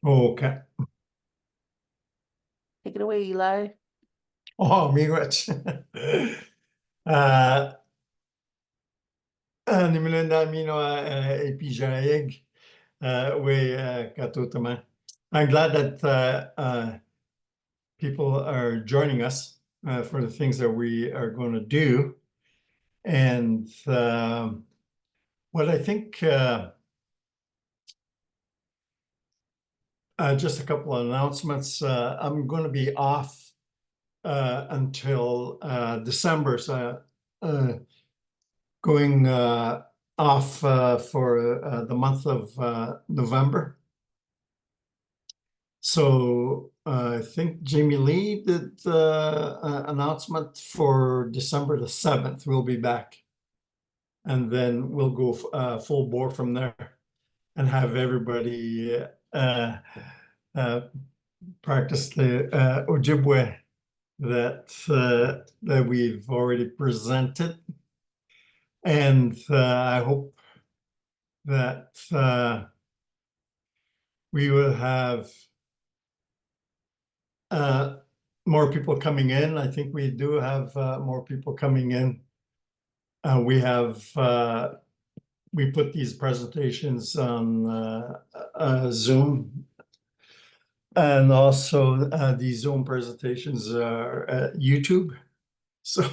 Okay. Take it away, Eli. Oh, miigwech. Uh, Nihngeepihmohsayig, we katutama. I'm glad that people are joining us for the things that we are going to do. And what I think, just a couple of announcements. I'm going to be off until December, so going off for the month of November. So I think Jamie Lee did the announcement for December the 7th. We'll be back. And then we'll go full bore from there and have everybody practice the Ojibwe that we've already presented. And I hope that we will have more people coming in. I think we do have more people coming in. We put these presentations on Zoom, and also these Zoom presentations are at YouTube. So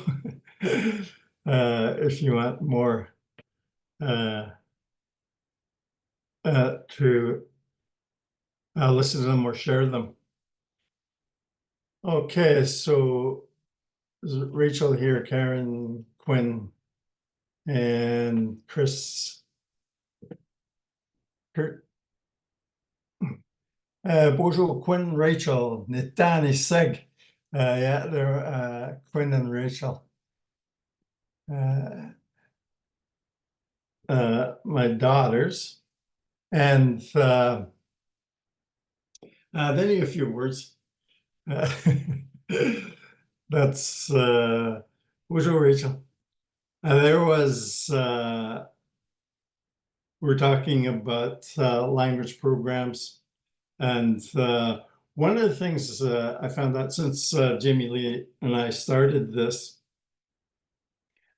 if you want more to listen to them or share them. Okay, so Rachel here, Karen, Quinn, and Chris. Kurt. Bonjour, Quinn, Rachel, Nitani, Seg. Yeah, they're Quinn and Rachel. My daughters. And then a few words. That's bonjour, Rachel. There was we're talking about language programs, and one of the things I found out since Jamie Lee and I started this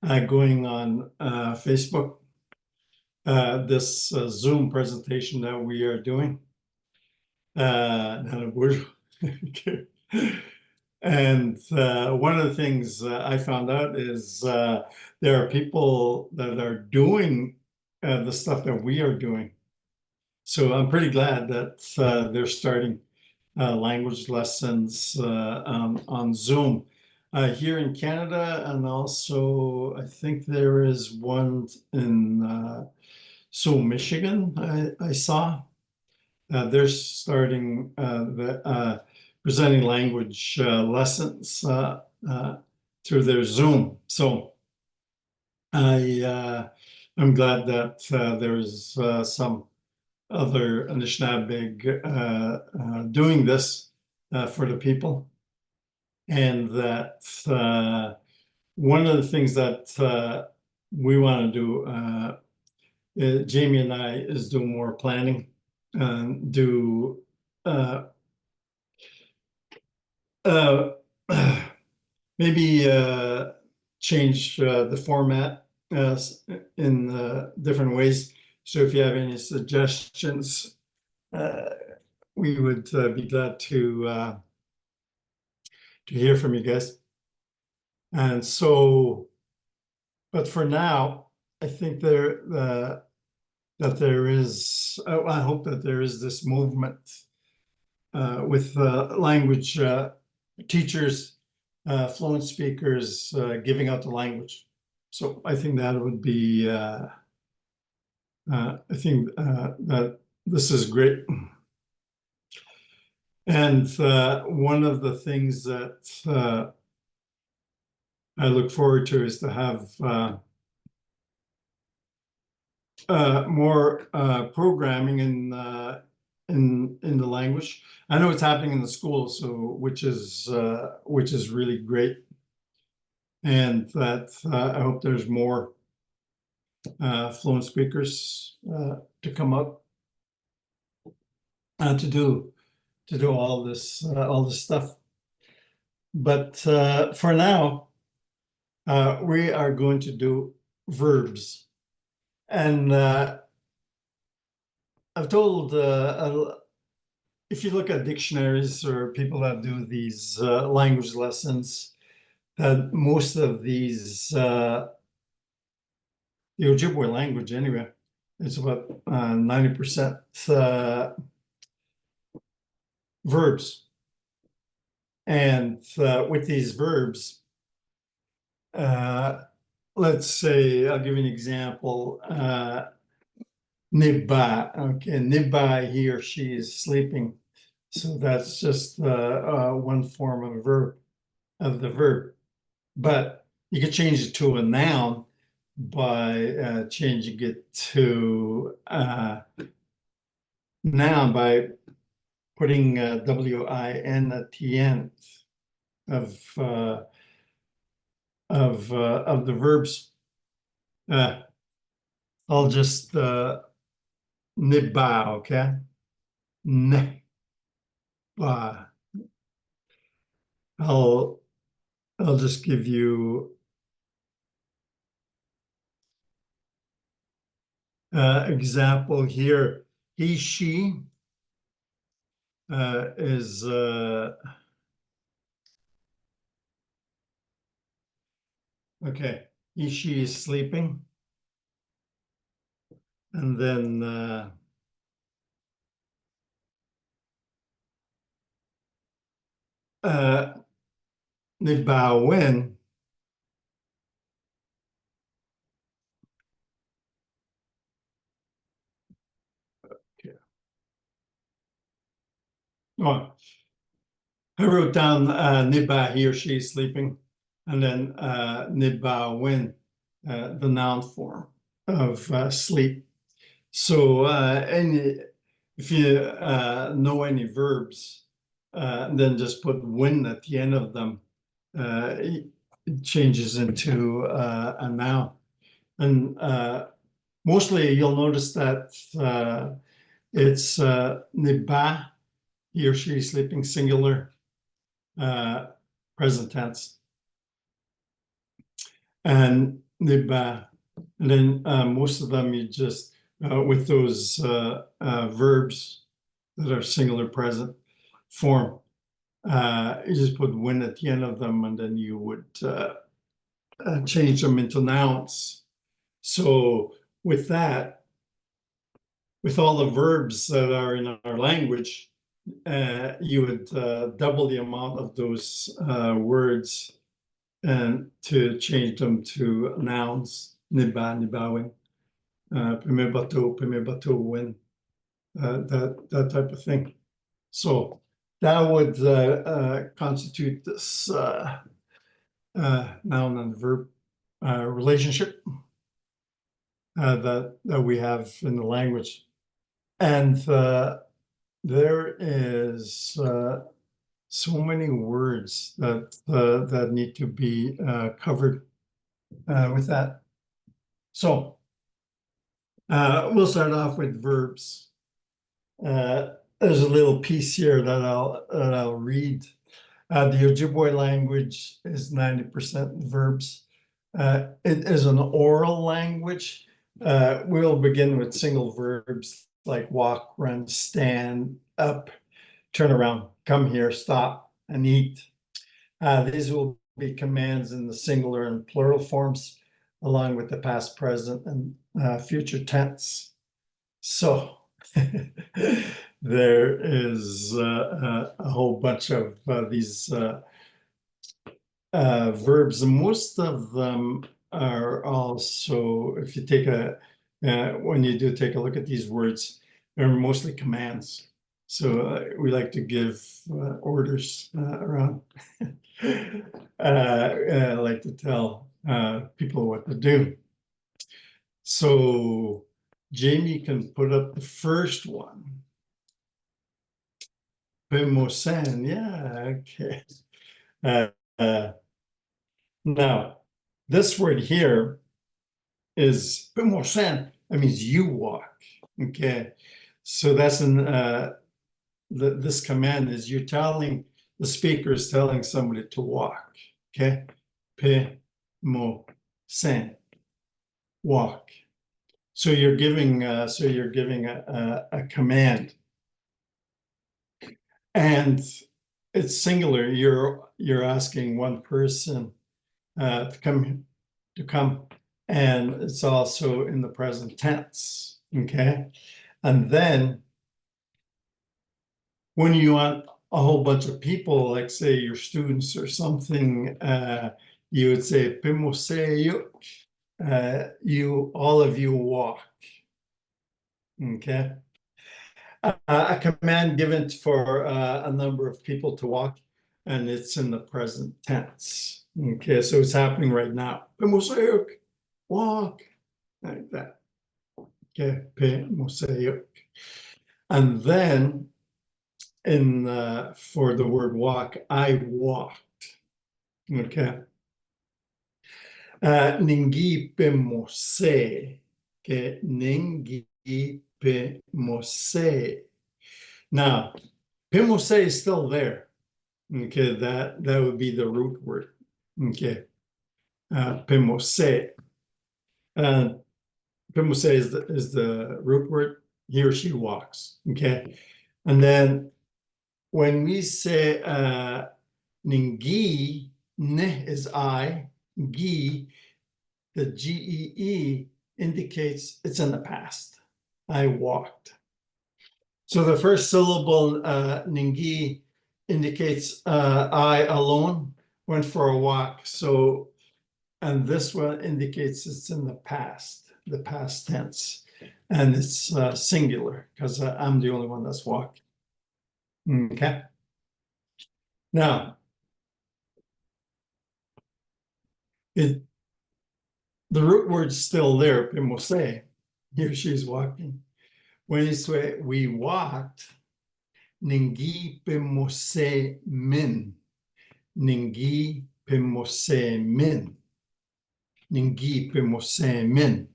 going on Facebook, this Zoom presentation that we are doing. And one of the things I found out is there are people that are doing the stuff that we are doing. So I'm pretty glad that they're starting language lessons on Zoom here in Canada, and also I think there is one in Seoul, Michigan. I saw they're starting presenting language lessons through their Zoom. So I'm glad that there's some other Anishinaabe doing this for the people, and that one of the things that we want to do, Jamie and I, is do more planning and do maybe change the format in different ways. So if you have any suggestions, we would be glad to hear from you guys. And so, but for now, I think that there is, I hope that there is this movement with language teachers, fluent speakers giving out the language. So I think that would be, I think that this is great. And one of the things that I look forward to is to have more programming in the language. I know it's happening in the school, so which is really great, and that I hope there's more fluent speakers to come up. to do all this stuff. But for now, we are going to do verbs, and I've told if you look at dictionaries or people that do these language lessons, that most of these the Ojibwe language anyway, it's about 90% verbs. And with these verbs, let's say, I'll give you an example. Nibba, okay, nibba, he or she is sleeping. So that's just one form of the verb. But you could change it to a noun by changing it to noun by putting W-I-N at the end of the verbs. I'll just nibba, okay? Nibba. I'll just give you example here. He, she is okay. He, she is sleeping, and then Nihngeepihmohwin oh, I wrote down nibba, he or she is sleeping, and then Nihngeepihmohwin, the noun form of sleep. So if you know any verbs, then just put win at the end of them. It changes into a noun. And mostly you'll notice that it's nibba, he or she is sleeping, singular, present tense. And nibba, and then most of them you just, with those verbs that are singular present form, you just put win at the end of them, and then you would change them into nouns. So with that, with all the verbs that are in our language, you would double the amount of those words and to change them to nouns. Nibba, nihngeepihmohsay, Pihmihpahtoo, Pihmihpahtoowin, that type of thing. So that would constitute this noun and verb relationship that we have in the language. And there is so many words that need to be covered with that. So we'll start off with verbs. There's a little piece here that I'll read. The Ojibwe language is 90% verbs. It is an oral language. We'll begin with single verbs like walk, run, stand, up, turn around, come here, stop, and eat. These will be commands in the singular and plural forms, along with the past, present, and future tense. So there is a whole bunch of these verbs, and most of them are also, if you take when you do take a look at these words, they're mostly commands. So we like to give orders around. I like to tell people what to do. So Jamie can put up the first one. Pihmohsayn, yeah, okay. Now, this word here is Pihmohsayn. That means you walk. Okay, so that's an this command is you're telling, the speaker is telling somebody to walk, okay? Pihmohsayn, walk. So you're giving a command, and it's singular. You're asking one person to come, and it's also in the present tense, okay? And then when you want a whole bunch of people, like say your students or something, you would say Pihmohsayyuk, all of you walk, okay? A command given for a number of people to walk, and it's in the present tense, okay? So it's happening right now. Pihmohsayyuk, walk, like that, okay? Pihmohsayyuk. And then for the word walk, I walked, okay? Ninhnggeepihmohsay, okay? Ninhnggeepihmohsay. Now, Pihmohsay is still there, okay? That would be the root word, okay? Pihmohsay. Pihmohsay is the root word. He or she walks, okay? And then when we say Ninhngee, Nih is I, Gee, the Gee indicates it's in the past. I walked. So the first syllable, Ninhngee, indicates I alone went for a walk. So, and this one indicates it's in the past tense. And it's singular because I'm the only one that's walking. Okay. Now, the root word's still there, Pihmohsay. He or she's walking. When you say we walked, Nihnggeepihmohsaymin, Nihnggeepihmohsaymin, Nihnggeepihmohsaymin.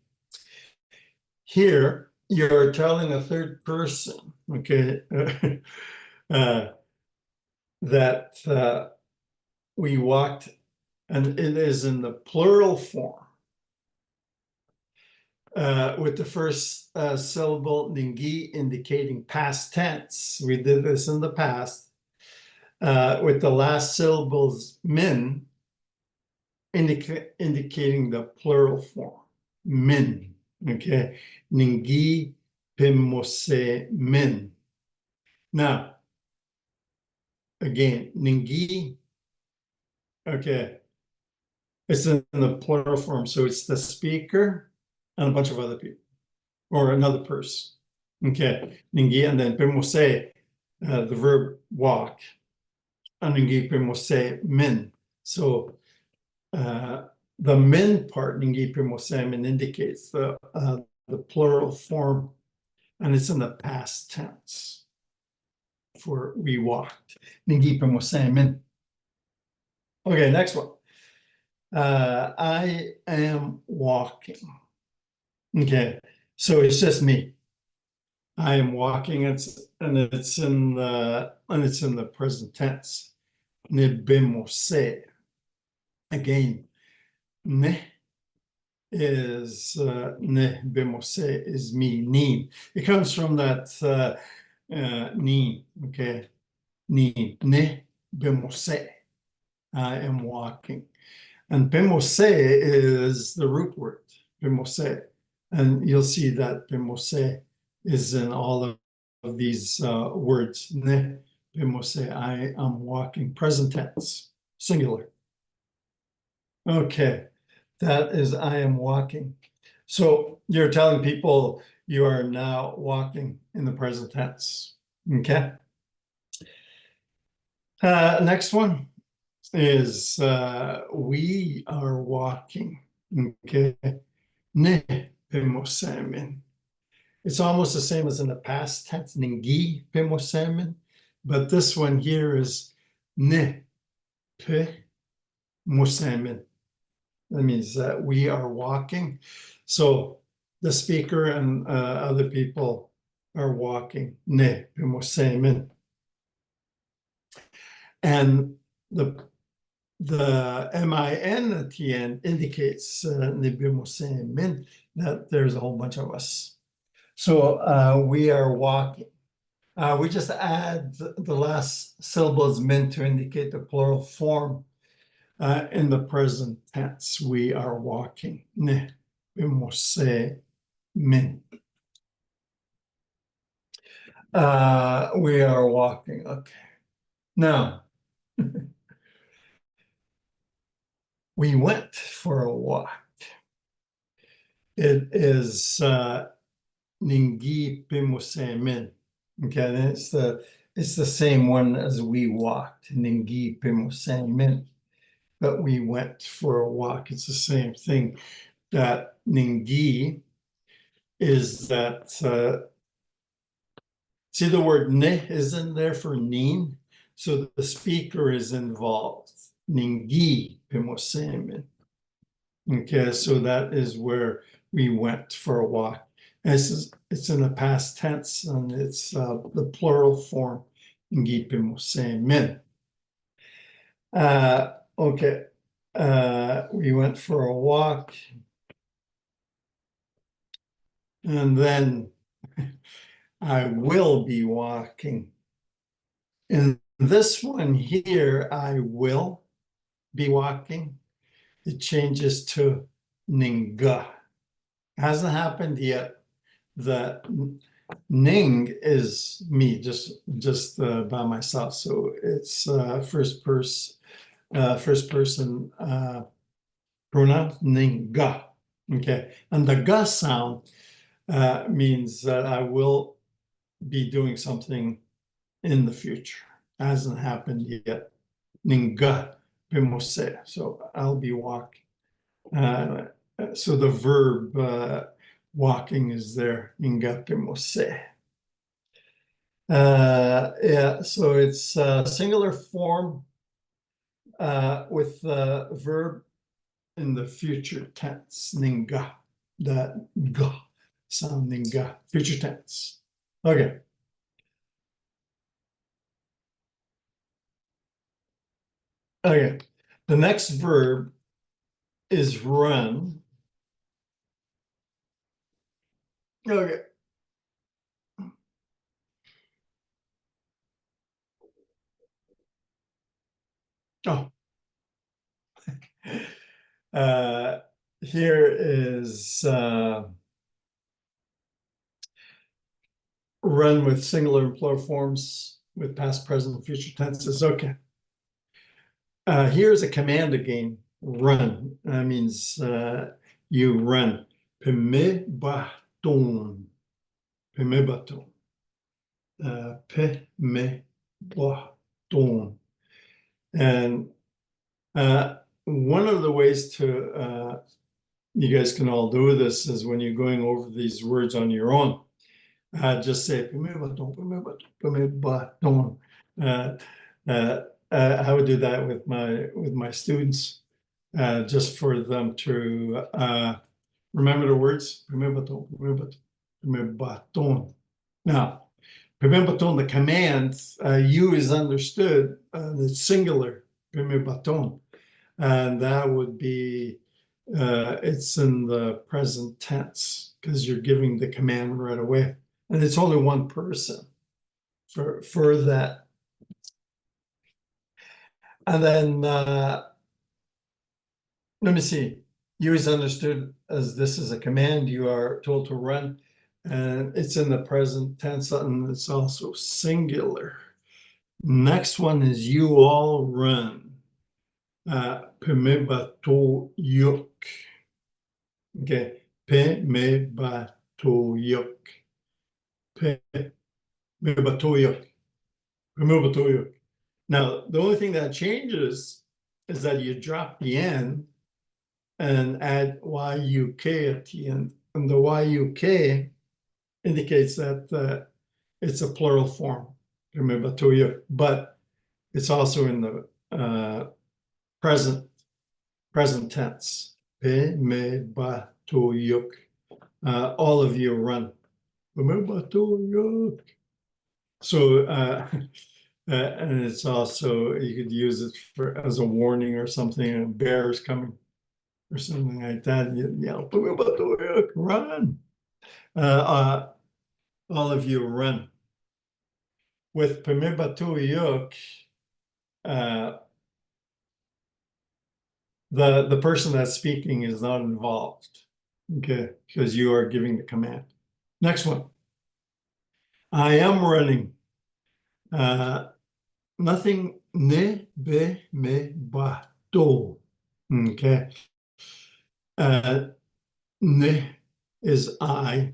Here, you're telling a third person, okay, that we walked, and it is in the plural form. With the first syllable, Ninhngee, indicating past tense. We did this in the past. With the last syllables, min, indicating the plural form, min, okay? Nihnggeepihmohsaymin. Now, again, Ninhngee, okay, it's in the plural form, so it's the speaker and a bunch of other people, or another person. Okay, Ninhngee, and then Pihmohsay, the verb walk, and Nihnggeepihmohsaymin. So the min part, Nihnggeepihmohsaymin, indicates the plural form, and it's in the past tense for we walked. Nihnggeepihmohsaymin. Okay, next one. I am walking. Okay, so it's just me. I am walking. It's in the present tense. Nihpihmohsay. Again, Nihpihmohsay is me. Nin. It comes from that nin. Okay, nin. Nihpihmohsay. I am walking. And Pihmohsay is the root word, Pihmohsay. And you'll see that Pihmohsay is in all of these words. Nihpihmohsay, I am walking, present tense, singular. Okay, that is I am walking. So you're telling people you are now walking in the present tense. Okay. Next one is we are walking. Okay. Nihpihmohsaymin. It's almost the same as in the past tense, Ninhgeepihmohsaymin, but this one here is Nihpihmohsaymin. That means that we are walking. So the speaker and other people are walking. Nihpihmohsaymin. And the MIN at the end indicates Nihpihmohsaymin, that there's a whole bunch of us. So we are walking. We just add the last syllables min to indicate the plural form in the present tense. We are walking. Nihpihmohsaymin. We are walking. Okay. Now, we went for a walk. It is Ninhgeepihmohsaymin. Okay, and it's the same one as we walked, Ninhgeepihmohsaymin. But we went for a walk. It's the same thing. That Ninghi is that see the word ne is in there for nin, so the speaker is involved. Ninhgeepihmohsaymin. Okay, so that is where we went for a walk. And it's in the past tense, and it's the plural form, Ninhgeepihmohsaymin. Okay, we went for a walk, and then I will be walking. In this one here, I will be walking. It changes to Ninhngah. Hasn't happened yet. The Ning is me, just by myself. So it's first person pronoun, Ninhngah. Okay, and the ga sound means that I will be doing something in the future. Hasn't happened yet. Ninhngahpihmohsay. So I'll be walking. So the verb walking is there, Ninhngepihmohsay. Yeah, so it's singular form with the verb in the future tense, Ninhngah. That ga sound, Ninhngah, future tense. Okay. Okay. The next verb is run. Okay. Oh. Here is run with singular and plural forms with past, present, and future tenses. Okay. Here's a command again. Run. That means you run. Pihmihpahtoon. Pihmihpahtoon. Pihmihpahtoon. And one of the ways to you guys can all do this is when you're going over these words on your own. Just say Pihmihpahtoon, Pihmihpahtoon, Pihmihpahtoon. I would do that with my students, just for them to remember the words. Pihmihpahtoon, Pihmihpahtoon, Pihmihpahtoon. Now, Pihmihpahtoon, the command, you is understood, it's singular, Pihmihpahtoon, and that would be it's in the present tense because you're giving the command right away, and it's only one person for that. And then let me see. You is understood as this is a command. You are told to run, and it's in the present tense, and it's also singular. Next one is you all run. Pihmihpahtooyuk. Okay, Pihmihpahtooyuk. Pihmihpahtooyuk. Pihmihpahtooyuk. Now, the only thing that changes is that you drop the N and add YUK at the end. And the YUK indicates that it's a plural form, Pihmihpahtooyuk, but it's also in the present tense. Pihmihpahtooyuk. All of you run. Pihmihpahtooyuk. So And it's also, you could use it for as a warning or something, a bear is coming or something like that. You yell, "Pihmihpahtooyuk, run!" All of you run. With Pihmihpahtooyuk, the person that's speaking is not involved, okay, because you are giving the command. Next one. I am running. Nothing Nihpihmohsay. Okay. Nih is I,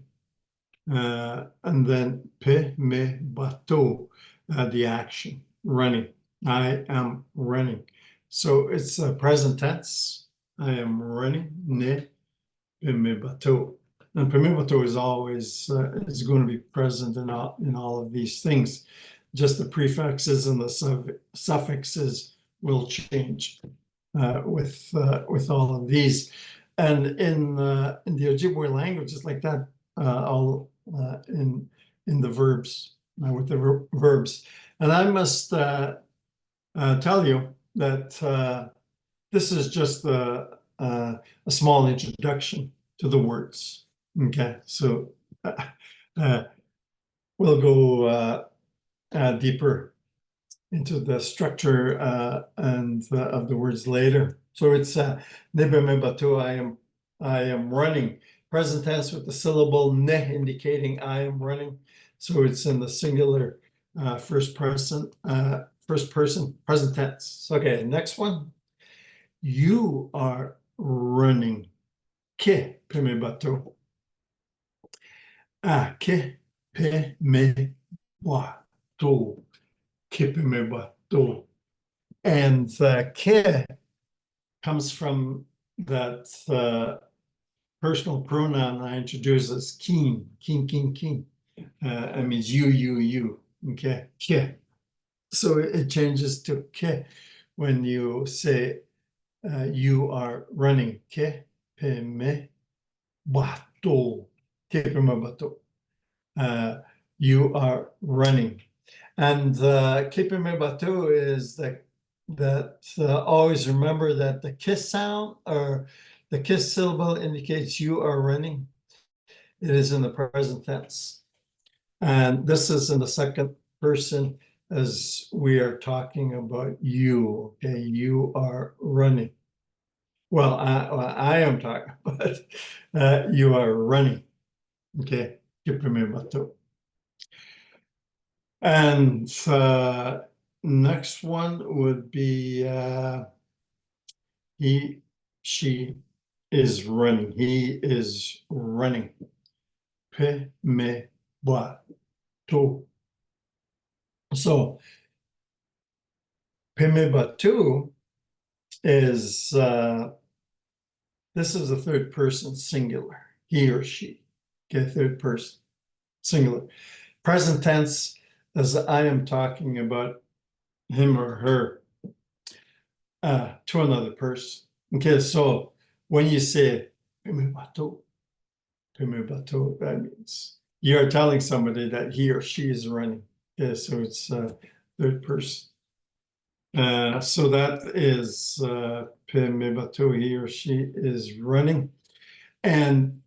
and then Pihmihpahtoo, the action, running. I am running. So it's a present tense. I am running. Nihpihmohsay. And Pihmihpahtoo is always is going to be present in all of these things. Just the prefixes and the suffixes will change with all of these. And in the Ojibwe language, it's like that all in the verbs, with the verbs. And I must tell you that this is just a small introduction to the words. Okay, so we'll go deeper into the structure and of the words later. So it's Nihpihmohsay, I am running. Present tense with the syllable ne indicating I am running. So it's in the singular first person present tense. Okay, next one. You are running. Kihpihmohsay. Kihpihmihpahtoo. Kihpihmihpahtoo. And ki comes from that personal pronoun I introduced as keen. It means you. Okay, ki. So it changes to ki when you say you are running. Kihpihmihpahtoo. Kihpihmihpahtoo. You are running. And Kihpihmihpahtoo is that always remember that the kiss sound or the kiss syllable indicates you are running. It is in the present tense. And this is in the second person as we are talking about you. Okay, you are running. Well, I am talking about you are running. Okay, Kihpihmihpahtoo. And next one would be she is running. He is running. Pihmihpahtoo. So Pihmihpahtoo is this is a third person singular. He or she. Okay, third person singular. Present tense, as I am talking about him or her to another person. Okay, so when you say Pihmihpahtoo, that means you're telling somebody that he or she is running. Okay, so it's third person. So that is Pihmihpahtoo, he or she is running. And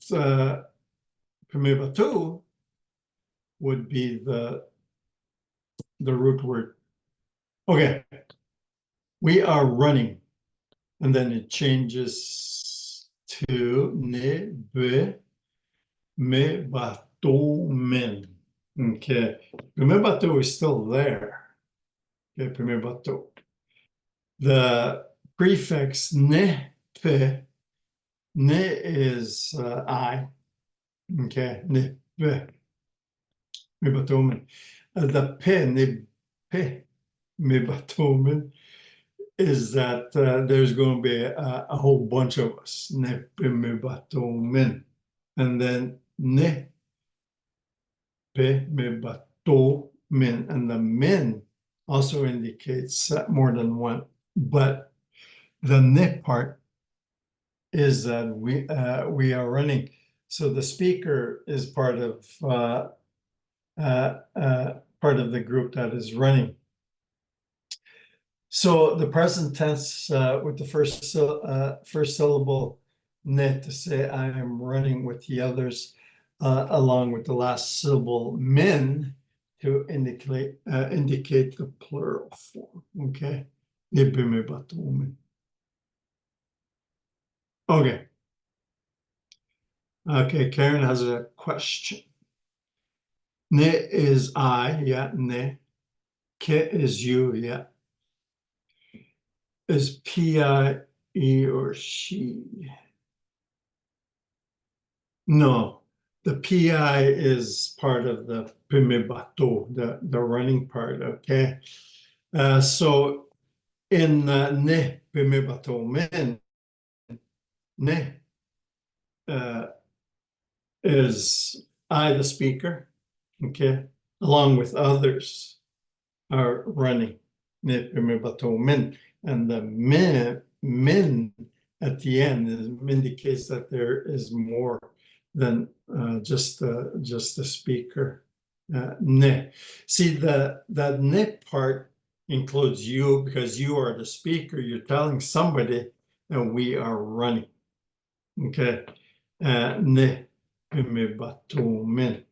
Pihmihpahtoo would be the root word. Okay, we are running, and then it changes to Nihnggeepihmohsaymin. Okay, Pihmihpahtoo is still there. Okay, Pihmihpahtoo. The prefix Nihpih, Ni is I. Okay, Nihpihmohsaymin. The Nihpihmohsaymin is that there's going to be a whole bunch of us. Nihpihmohsaymin. And then Nihpihmohtoomin. And the min also indicates more than one. But the Ni part is that we are running. So the speaker is part of the group that is running. So the present tense with the first syllable ne to say I am running with the others, along with the last syllable min to indicate the plural form. Okay. Nihpihmohsaymin. Okay. Okay, Karen has a question. Ne is I, yeah, ne. Ke is you, yeah. Is P-I, he or she? No, the P-I is part of the Pihmihpahtoo, the running part, okay? So in Nihnggeepihmohsaymin, ne is I, the speaker, okay, along with others are running Nihpihmohsaymin, and the min at the end indicates that there is more than just the speaker. Ne. See, that ne part includes you, because you are the speaker. You're telling somebody that we are running. Okay. Nihpihmohsaymin.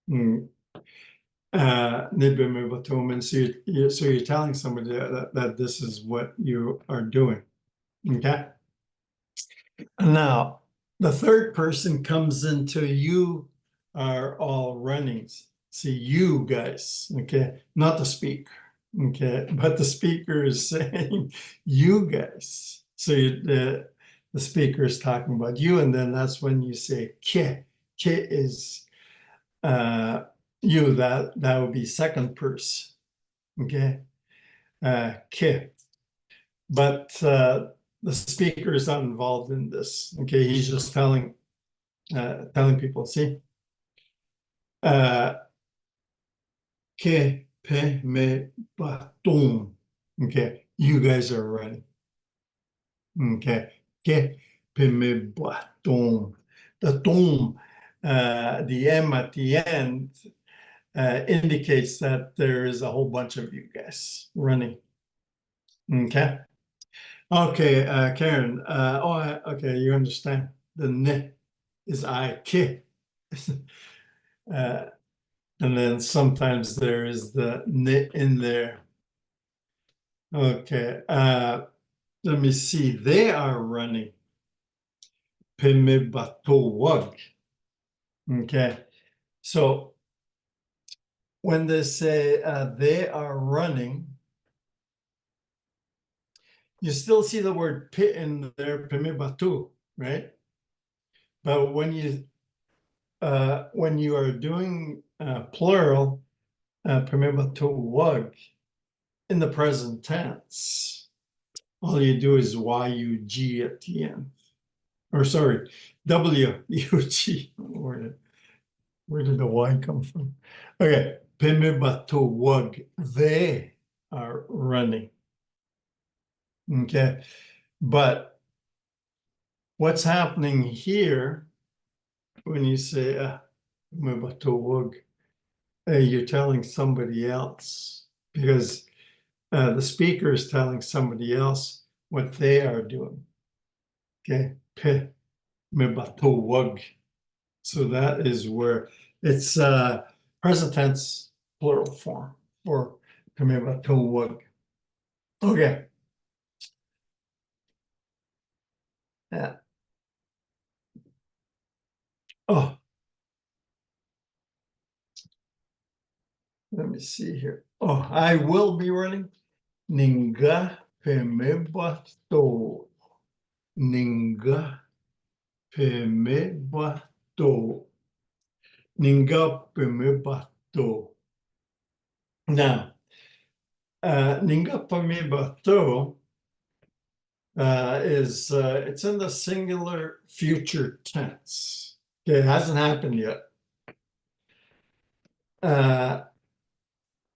Nihpihmohsaymin. So you're telling somebody that this is what you are doing. Okay. Now, the third person comes into you are all running. See, you guys, okay, not the speaker, okay, but the speaker is saying you guys. So the speaker is talking about you, and then that's when you say ke. Ke is you, that would be second person, okay, ke. But the speaker is not involved in this, okay, he's just telling people, see, Kihpihmihpahtoom, okay, you guys are running, okay, Kihpihmihpahtoom. The toom, the M at the end, indicates that there is a whole bunch of you guys running. Okay. Okay, Karen. Okay, you understand. The ne is I, ki. And then sometimes there is the ne in there. Okay. Let me see. They are running. Pihmihpahtoowug. Okay. So when they say they are running, you still see the word pit in there, Pihmihpahtoo, right? But when you are doing plural, Pihmihpahtoowug, in the present tense, all you do is Y-U-G at the end. Or sorry, W-U-G. Where did the Y come from? Okay, Pihmihpahtoowug, they are running. Okay, but what's happening here when you say Pihmihpahtoowug, you're telling somebody else, because the speaker is telling somebody else what they are doing. Okay, Pihmihpahtoowug. So that is where it's present tense plural form for Pihmihpahtoowug. Okay. Yeah. Oh, let me see here. Oh, I will be running. Ninhngahpihmohsay. Ninhngahpihmohsay. Ninhngahpihmohsay. Now, Ninhngahpihmohsay is it's in the singular future tense. Okay, it hasn't happened yet.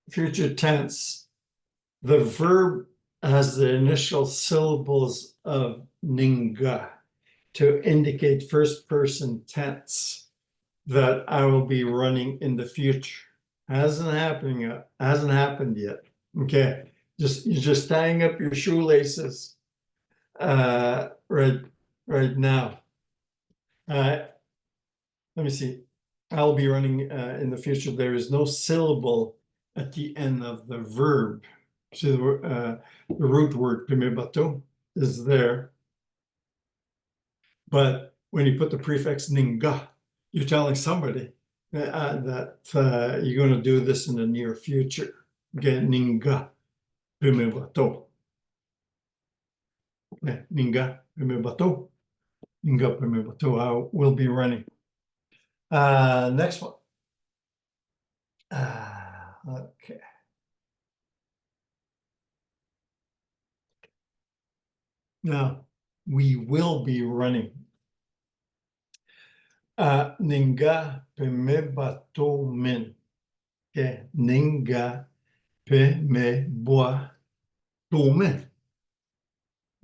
Future tense, the verb has the initial syllables of ninga to indicate first person tense, that I will be running in the future. Hasn't happened yet. Okay. You're just tying up your shoelaces right now. Let me see. I'll be running in the future. There is no syllable at the end of the verb. See the root word Pihmihpahtoo is there. But when you put the prefix Ninhngah, you're telling somebody that you're going to do this in the near future. Okay, Ninhngahpihmohsay. Okay, Ninhngahpihmohsay. Ninhngahpihmohsay. I will be running. Next one. Okay. Now, we will be running. Ninhngahpihmohsaymin. Okay, Ninhngepihmohsaymin.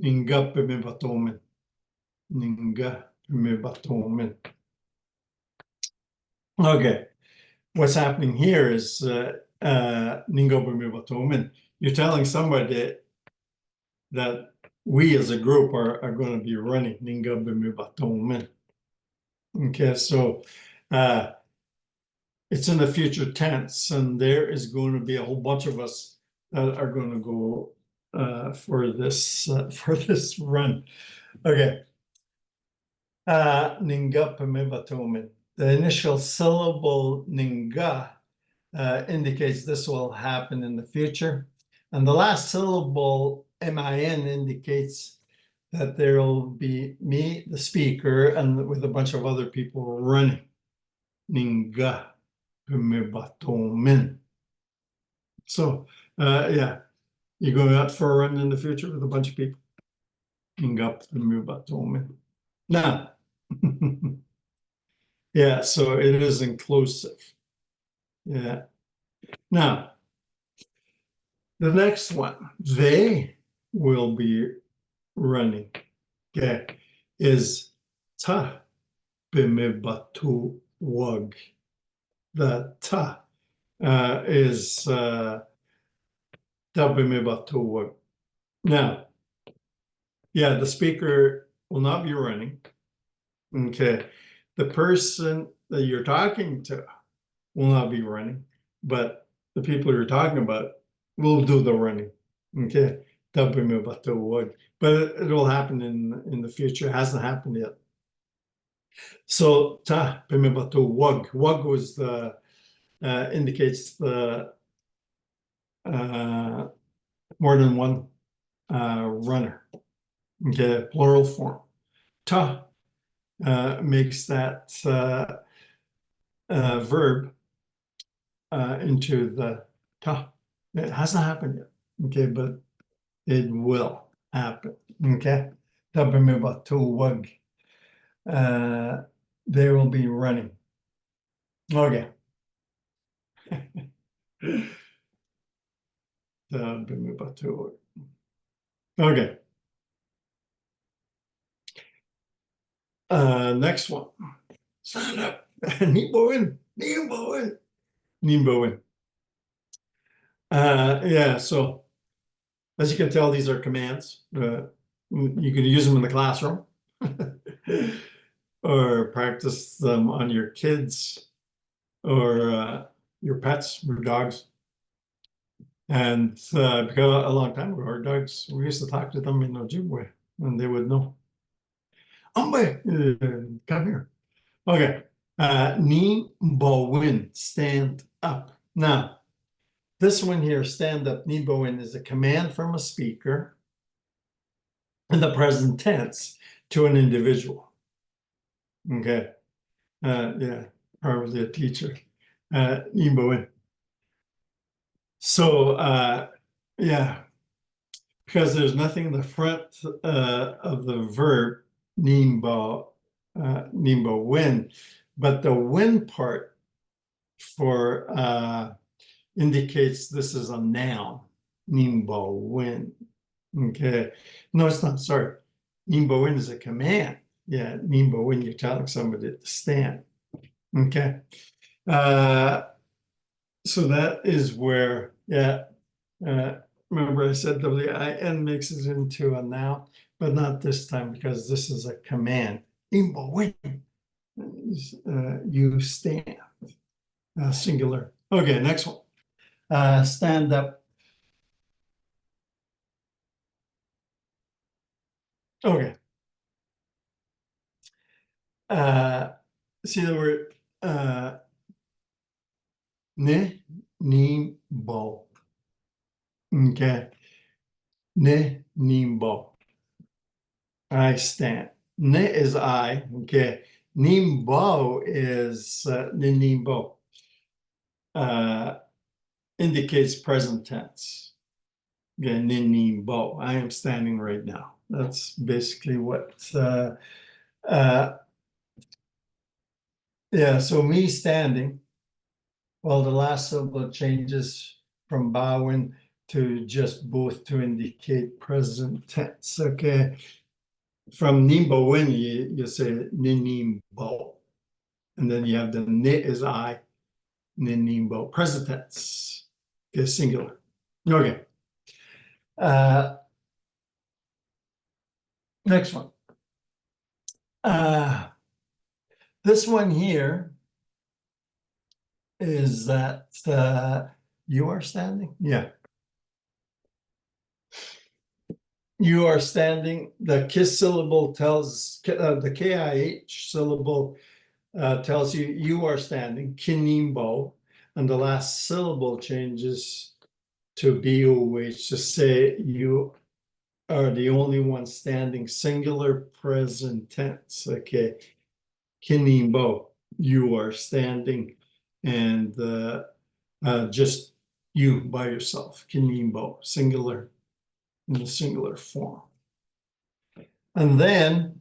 Ninhngepihmohsaymin. Ninhngepihmohsaymin. Okay, what's happening here is Ninhngepihmohsaymin. You're telling somebody that we as a group are going to be running Ninhngepihmohsaymin. Okay, so it's in the future tense, and there is going to be a whole bunch of us that are going to go for this run. Okay, Ninhngepihmohsaymin. The initial syllable Ninhngah indicates this will happen in the future, and the last syllable min indicates that there will be me, the speaker, and with a bunch of other people running Ninhngahpihmohsaymin. So yeah, you're going out for a run in the future with a bunch of people. Ninhngahpihmohsaymin. Now, yeah, so it is inclusive. Yeah. Now, the next one, they will be running, okay, is Pihmihpahtoowug. The ta is Pihmihpahtoowug. Now, yeah, the speaker will not be running. Okay, the person that you're talking to will not be running, but the people you're talking about will do the running. Okay, Pihmihpahtoowug. But it will happen in the future. It hasn't happened yet. So Pihmihpahtoowug. Wug was the indicates the more than one runner. Okay, plural form. Ta makes that verb into the ta. It hasn't happened yet. Okay, but it will happen. Okay, Pihmihpahtoowug. They will be running. Okay. Pihmihpahtoowug. Okay. Next one. Stand up. Nihngeepihmohsay. Nihngeepihmohsay. Nihngeepihmohsay. Yeah, so as you can tell, these are commands. You can use them in the classroom or practice them on your kids or your pets, your dogs. And because a long time ago, our dogs, we used to talk to them in Ojibwe and they would know. Ombe, come here. Okay. Nihngeepihmohsay, stand up. Now, this one here, stand up, Nihngeepihmohsay, is a command from a speaker in the present tense to an individual. Okay. Yeah, probably a teacher. Nihngeepihmohsay. So, yeah, because there's nothing in the front of the verb, Nihngeepihmohsay, but the win part for indicates this is a noun, Nihngeepihmohsay. Okay, no, it's not. Sorry, Nihngeepihmohsay is a command. Yeah, Nihngeepihmohsay, you're telling somebody to stand. Okay, so that is where, yeah, remember I said W-I-N makes it into a noun, but not this time because this is a command. Imbohwin. You stand. Singular. Okay, next one. Stand up. Okay. See the word Nimbo. Okay. Nimbo. I stand. Ne is I. Okay. Nimbo is Nimbo. Indicates present tense. Okay, Nimbo. I am standing right now. That's basically what. Yeah. So me standing. Well, the last syllable changes from bowin to just both to indicate present tense. Okay. From Nihngeepihmohsay, you say Nihngeepihmohsay. And then you have the ne is I, Nihngeepihmohsay, present tense. Okay, singular. Okay. Next one. This one here is that you are standing. Yeah. You are standing. The kiss syllable tells the KIH syllable tells you you are standing. Kinimbo, and the last syllable changes to BOH to say you are the only one standing. Singular present tense. Okay. Kinimbo, you are standing, and just you by yourself. Kinimbo, singular. In the singular form. And then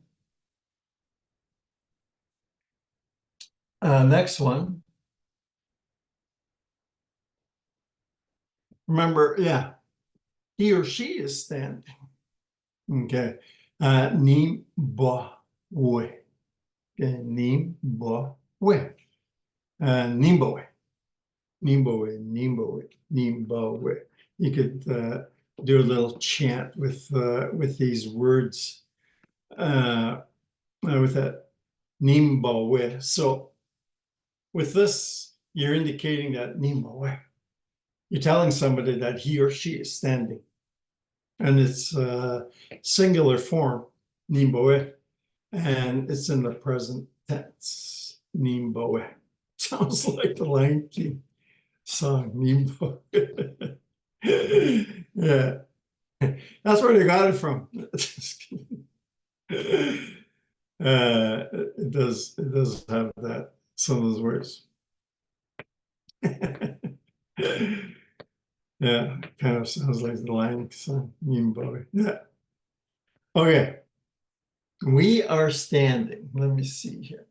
next one. Remember, yeah, he or she is standing. Okay. Nimbohwe. Okay, Nimbohwe. Nimbohwe. Nimbohwe, Nimbohwe, Nimbohwe. You could do a little chant with these words, with that Nimbohwe. So with this, you're indicating that Nimbohwe. You're telling somebody that he or she is standing, and it's singular form, Nimbohwe, and it's in the present tense, Nimbohwe. Sounds like the Lion King song, Nimbohwe. Yeah, that's where they got it from. It does have that, some of those words. Yeah, kind of sounds like the Lion King, Nimbohwe. Yeah. Okay. We are standing. Let me see here.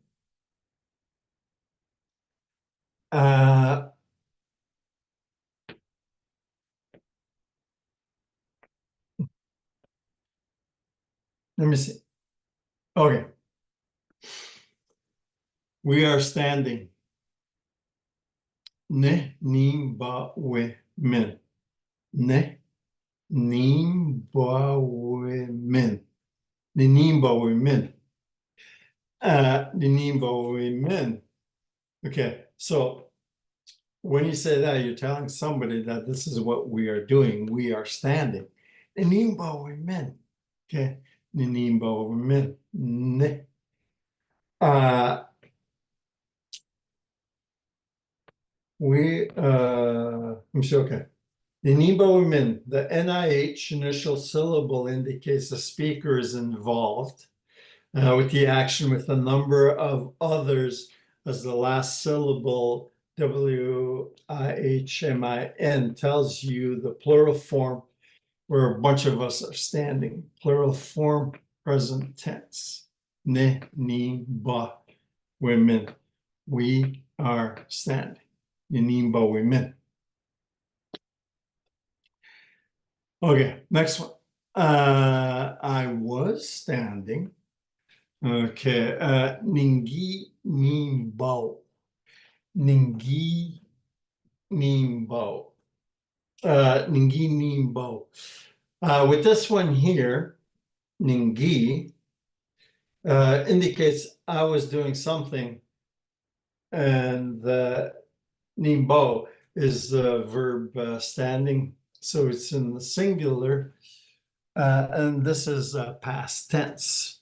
Let me see. Okay. We are standing. Nihngeepihmohsaymin. Nihngeepihmohsaymin. Nihngeepihmohsaymin. Nihngeepihmohsaymin. Okay, so when you say that, you're telling somebody that this is what we are doing. We are standing. Nihngeepihmohsaymin. Okay, Nihngeepihmohsaymin. Okay. Nihngeepihmohsaymin, the NIH initial syllable indicates the speaker is involved with the action with a number of others as the last syllable, WIHMIN, tells you the plural form where a bunch of us are standing. Plural form, present tense. Nihngeepihmohsaymin. We are standing. Nihngeepihmohsaymin. Okay, next one. I was standing. Okay, Nihnggeepihmohsay. Nihnggeepihmohsay. Nihnggeepihmohsay. With this one here, Nihngge indicates I was doing something, and the Nihbo is the verb standing, so it's in the singular, and this is past tense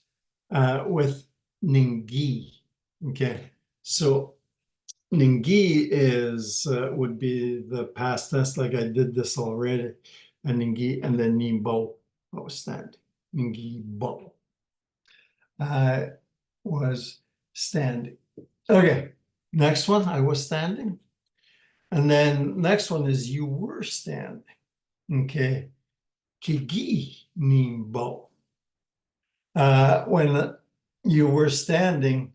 with Nihngge. Okay, so Nihngge is would be the past tense, like I did this already, and Nihngge, and then Nihbo, I was standing. Nihnggeebo. I was standing. Okay, next one, I was standing. And then next one is you were standing. Okay, Kihkayndahsohwin. When you were standing,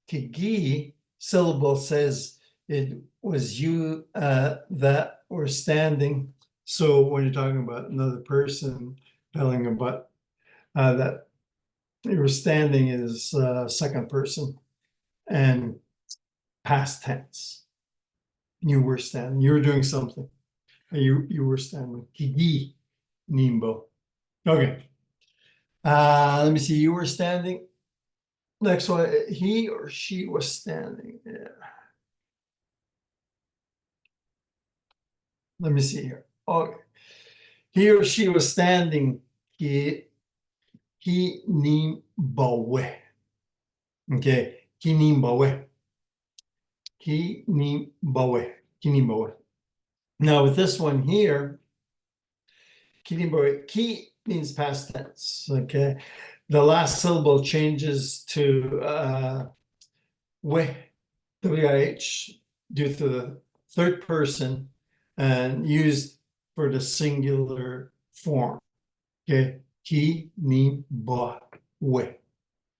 Kihkay syllable says it was you that were standing. So when you're talking about another person, telling about that you were standing is second person and past tense. You were standing. You were doing something. You were standing. Kihkayndahsohwin. Okay. Let me see. You were standing. Next one. He or she was standing. Yeah. Let me see here. Okay. He or she was standing. Kihmihpahtoon. Okay. Pihmihpahtoon. Pihmihpahtoon. Pihmihpahtoon. Now with this one here, Pihmihpahtoon, ki means past tense. Okay. The last syllable changes to wih, W-I-H, due to the third person and used for the singular form. Okay. Pihmihpahtoowug.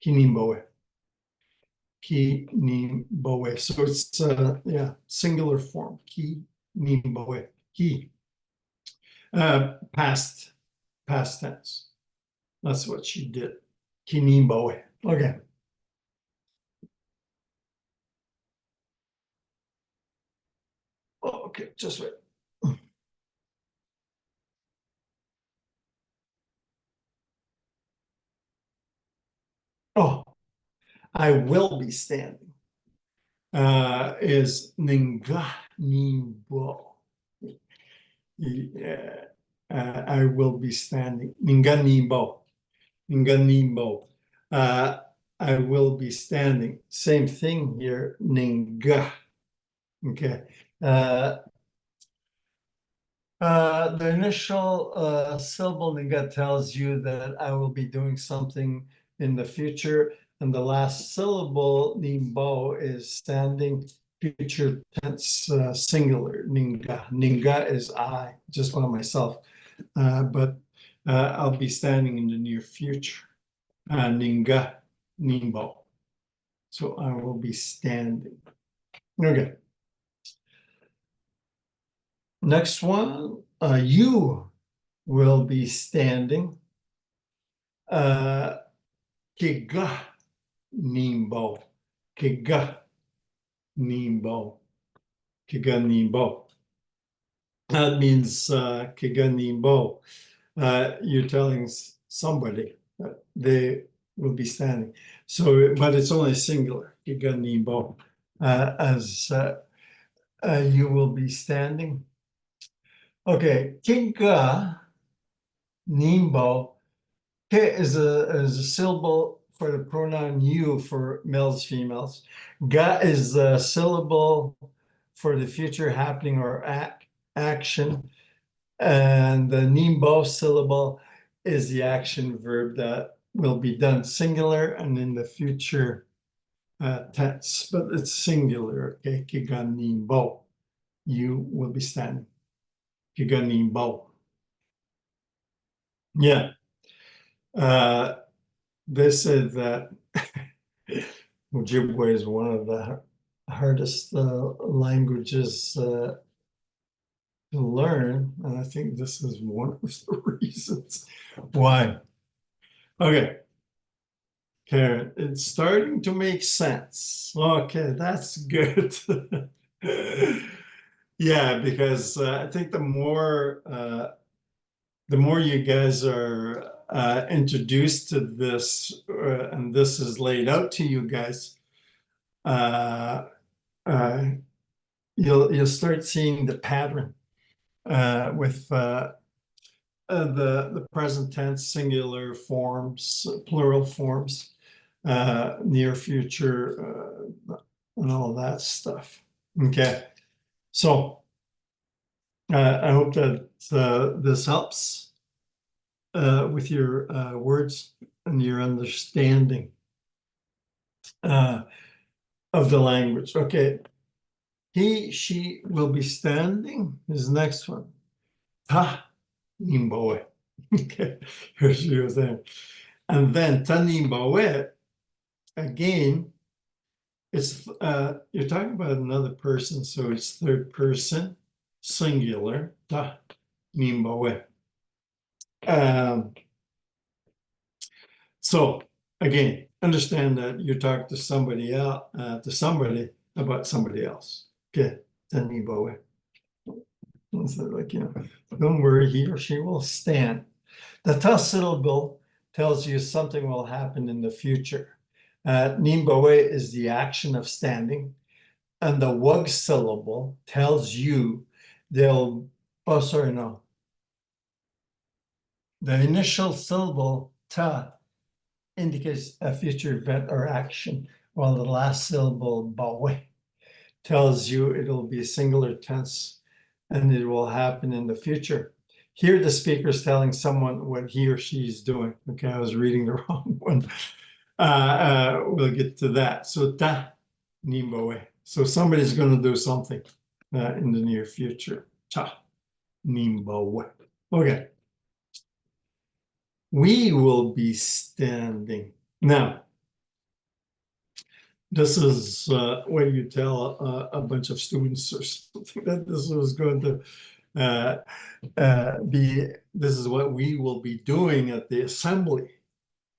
Pihmihpahtoowug. Pihmihpahtoowug. So it's yeah, singular form. Pihmihpahtoowug. Ki. Past tense. That's what she did. Pihmihpahtoowug. Okay. Okay, just wait. Oh, I will be standing. Is Ninhngahpihmohsay. Yeah, I will be standing. Ninhngahpihmohsay. Ninhngahpihmohsay. I will be standing. Same thing here. Ninhngah. Okay. The initial syllable Ninhngah tells you that I will be doing something in the future, and the last syllable Nihbo is standing future tense singular. Ninhngah. Ninhngah is I, just by myself, but I'll be standing in the near future. Ninhngah, Nihbo. So I will be standing. Okay. Next one, you will be standing. Kihkayndahsohwin. Kihkayndahsohwin. Kihkayndahsohwin. That means Kihkayndahsohwin. You're telling somebody that they will be standing. So, but it's only singular. Kihkayndahsohwin. As you will be standing. Okay, Kihkayndahsohwin. K is a syllable for the pronoun you for males, females. Ga is a syllable for the future happening or action. And the Nihbo syllable is the action verb that will be done singular and in the future tense, but it's singular. Okay, Kihkayndahsohwin. You will be standing. Kihkayndahsohwin. Yeah. They said that Ojibwe is one of the hardest languages to learn, and I think this is one of the reasons why. Okay, Karen, it's starting to make sense. Okay, that's good. Yeah, because I think the more you guys are introduced to this, and this is laid out to you guys, uh, uh, you'll start seeing the pattern with the present tense, singular forms, plural forms, near future, and all that stuff. Okay, so I hope that this helps with your words and your understanding of the language. Okay, he, she will be standing is the next one. Ta nimboe. Okay, here she was there. And then ta nimboe, again, it's you're talking about another person, so it's third person, singular, ta nimboe. So again, understand that you're talking to somebody else, about somebody else. Okay, ta nimboe. So like, don't worry, he or she will stand. The ta syllable tells you something will happen in the future. Nimboe is the action of standing, and the wug syllable tells you they'll, oh, sorry, no. The initial syllable ta indicates a future event or action, while the last syllable bawe tells you it'll be a singular tense and it will happen in the future. Here, the speaker is telling someone what he or she is doing. Okay, I was reading the wrong one. We'll get to that. So ta nimboe. So somebody's going to do something in the near future. Ta nimboe. Okay. We will be standing. Now, this is what you tell a bunch of students or something that this was going to this is what we will be doing at the assembly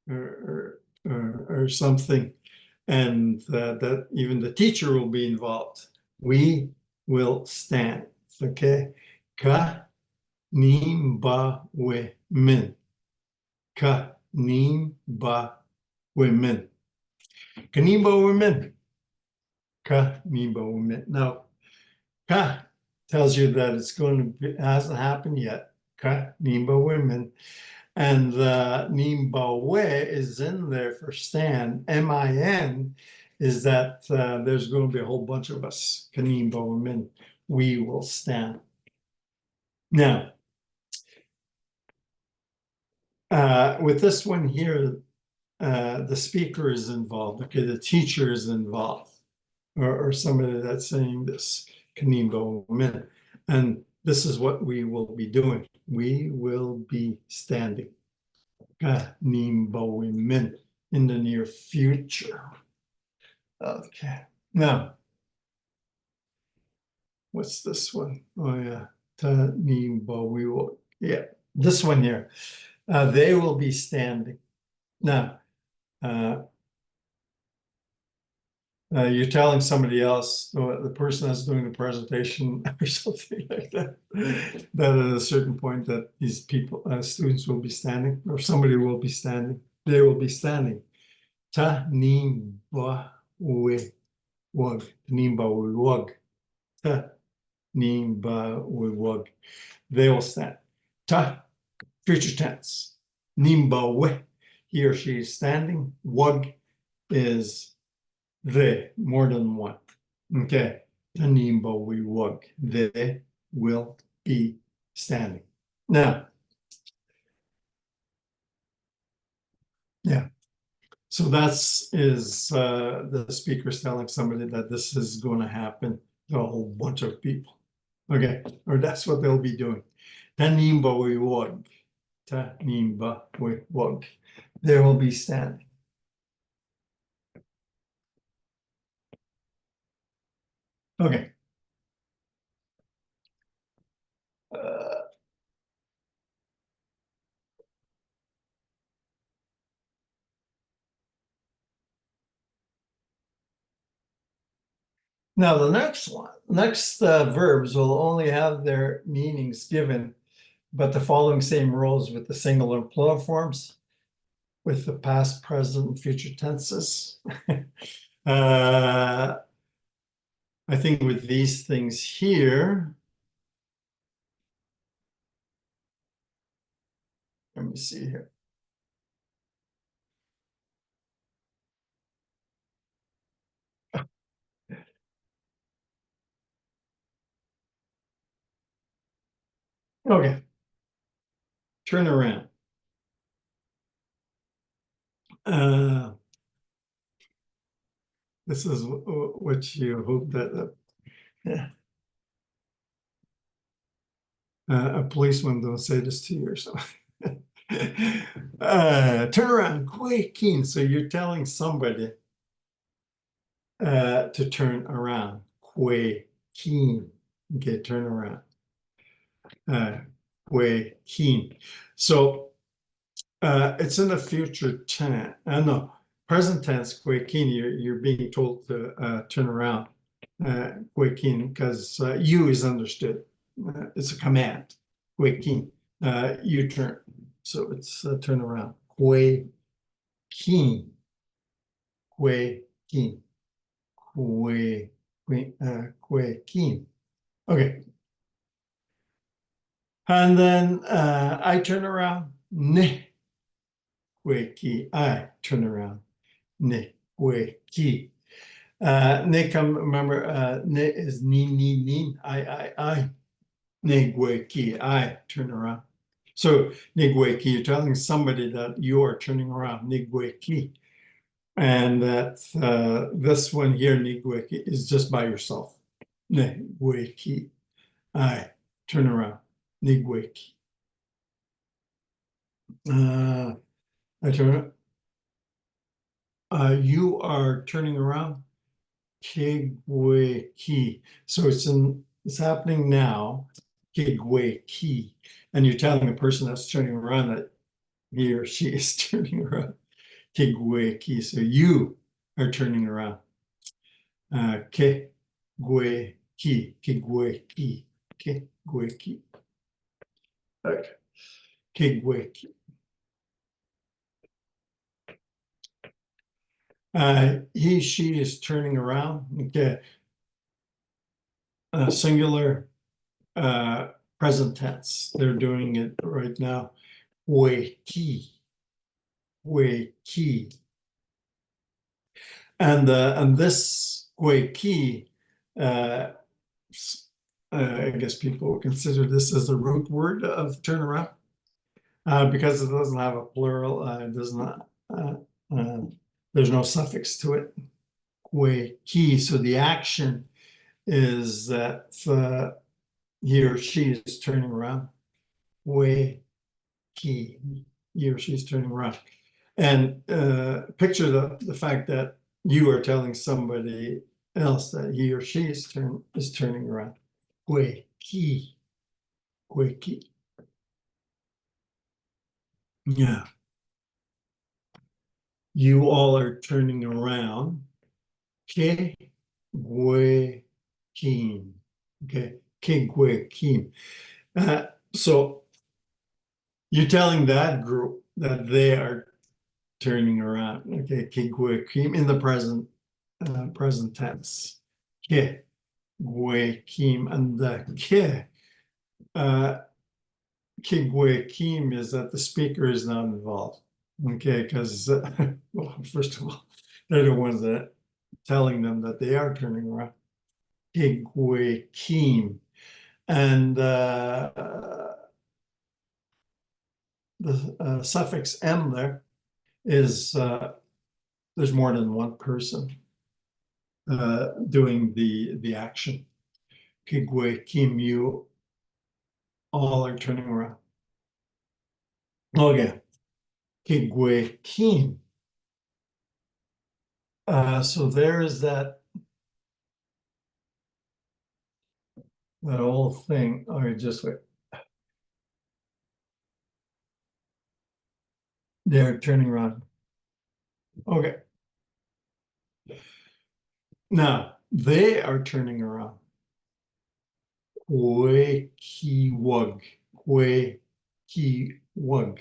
or something, and that even the teacher will be involved. We will stand. Okay. Ka nimba we min. Ka nimba we min. Ka nimba we min. Ka nimba we min. Now, ka tells you that it's going to be, hasn't happened yet. Ka nimba we min. And the nimbawe is in there for stand. M-I-N is that there's going to be a whole bunch of us. Kanimbawamin, we will stand. Now, with this one here, the speaker is involved. Okay, the teacher is involved, or somebody that's saying this. Kanimbawamin, and this is what we will be doing. We will be standing. Nihnggeepihmohsay in the near future. Okay, now what's this one? Oh yeah, Nihnggeepihmohsay. Yeah, this one here. They will be standing. Now, you're telling somebody else, the person that's doing the presentation or something like that, that at a certain point that these people, students will be standing, or somebody will be standing. They will be standing. Ta nimba we wug. Nimba we wug. Ta nimba we wug. They will stand. Ta, future tense. Nimba we, he or she is standing. Wug is they, more than one. Okay. Nimba we wug. They will be standing. Now, yeah. So that's the speaker's telling somebody that this is going to happen to a whole bunch of people. Okay, or that's what they'll be doing. Tanimba we wug. Tanimba we wug. They will be standing. Okay. Now, the next verbs will only have their meanings given, but the following same rules with the singular and plural forms, with the past, present, and future tenses. I think with these things here, let me see here. Okay, turn around. This is what you hope that a policeman don't say this to you or something. Turn around, quick, keen. So you're telling somebody to turn around, quick, keen. Okay, turn around, quick, keen. So it's in the future tense. No, present tense, quick, keen. You're being told to turn around, quick, keen, because you is understood. It's a command, quick, keen. You turn. So it's turn around. Quick, keen. Quick, keen. Quick, keen. Okay. And then I turn around. Ne. Quick, I turn around. Ne. Quick. Ne come, remember, ne is ni, I. Nihnggeepihmohsay, I turn around. So Nihnggeepihmohsay, you're telling somebody that you are turning around, Nihnggeepihmohsay. And that this one here, Nihnggeepihmohsay, is just by yourself. Nihnggeepihmohsay, I turn around, Nihnggeepihmohsay. I turn. You are turning around, Kihkayndahsohwin. So it's happening now. Kihkayndahsohwin, and you're telling the person that's turning around that he or she is turning around. Kihkayndahsohwin, so you are turning around. Kihkayndahsohwin, Kihkayndahsohwin, Kihkayndahsohwin. Okay, Kihkayndahsohwin. He, she is turning around. Okay, singular. Present tense. They're doing it right now. Weki. And this weki, I guess people would consider this as a root word of turnaround, because it doesn't have a plural. It does not. There's no suffix to it. Weki. So the action is that he or she is turning around. Weki. He or she's turning around. And picture the fact that you are telling somebody else that he or she is turning around. Weki. Yeah. You all are turning around. Kihkayndahsohwin. Okay. Kihkayndahsohwin. So you're telling that group that they are turning around. Okay, Kihkayndahsohwin in the present tense. Kihkayndahsohwin, and the Kihkayndahsohwin is that the speaker is not involved. Okay, because well, first of all, they're the ones that telling them that they are turning around. Kihkayndahsohwin, and the suffix "m" there is there's more than one person doing the action. Kihkayndahsohwin, you all are turning around. Okay. Kihkayndahsohwin. So there is that whole thing. All right, just wait. They're turning around. Okay. Now, They are turning around. Kwe-ki-wug. Kwe-ki-wug.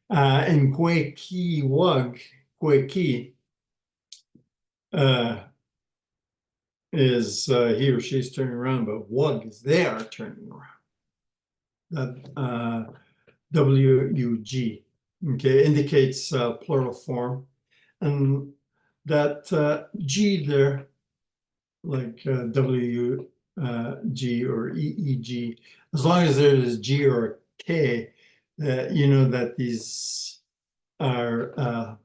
And kwe-ki-wug, kwe-ki, is he or she's turning around, but wug is they are turning around. That W-U-G, okay, indicates plural form. And that G there, like W-U-G or E-E-G, as long as there is G or K, you know that these are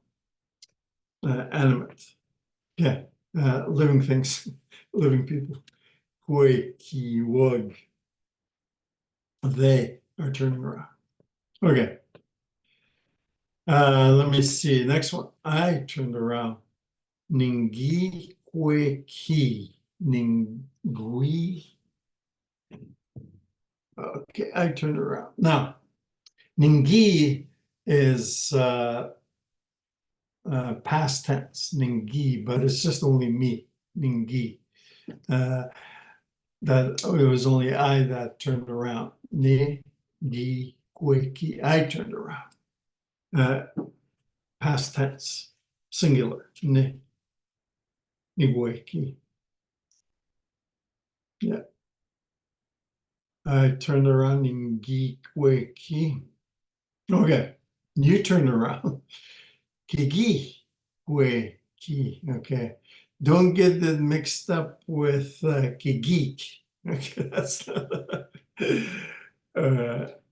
animate. Yeah, living things, living people. Kwe-ki-wug. They are turning around. Okay. Let me see. Next one. I turned around. Nihnggeepihmohsay. Ninhnggeepihmohsay. Okay, I turned around. Now, Nihngge is past tense, Nihngge, but it's just only me, Nihngge. That it was only I that turned around. Nihnggeepihmohsay. I turned around. Past tense, singular. Nihnggeepihmohsay. Yeah. I turned around. Nihnggeepihmohsay. Okay. You turned around. Kihkayndahsohwin. Okay. Don't get that mixed up with kigik. Okay, that's not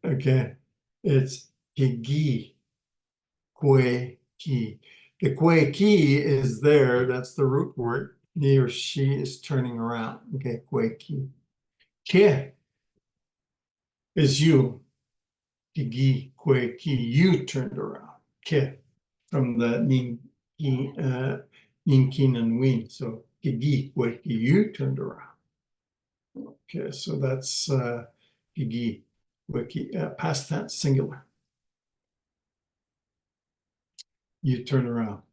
okay. It's kihkayndahsohwin. The kwe-ki is there. That's the root word. He or she is turning around. Okay, kwe-ki. Ki is you. Kihkayndahsohwin. You turned around. Ki from the Nihngeepihmohsay. So Kihkayndahsohwin. You turned around. Okay, so that's Kihkayndahsohwin. Past tense, singular. You turn around.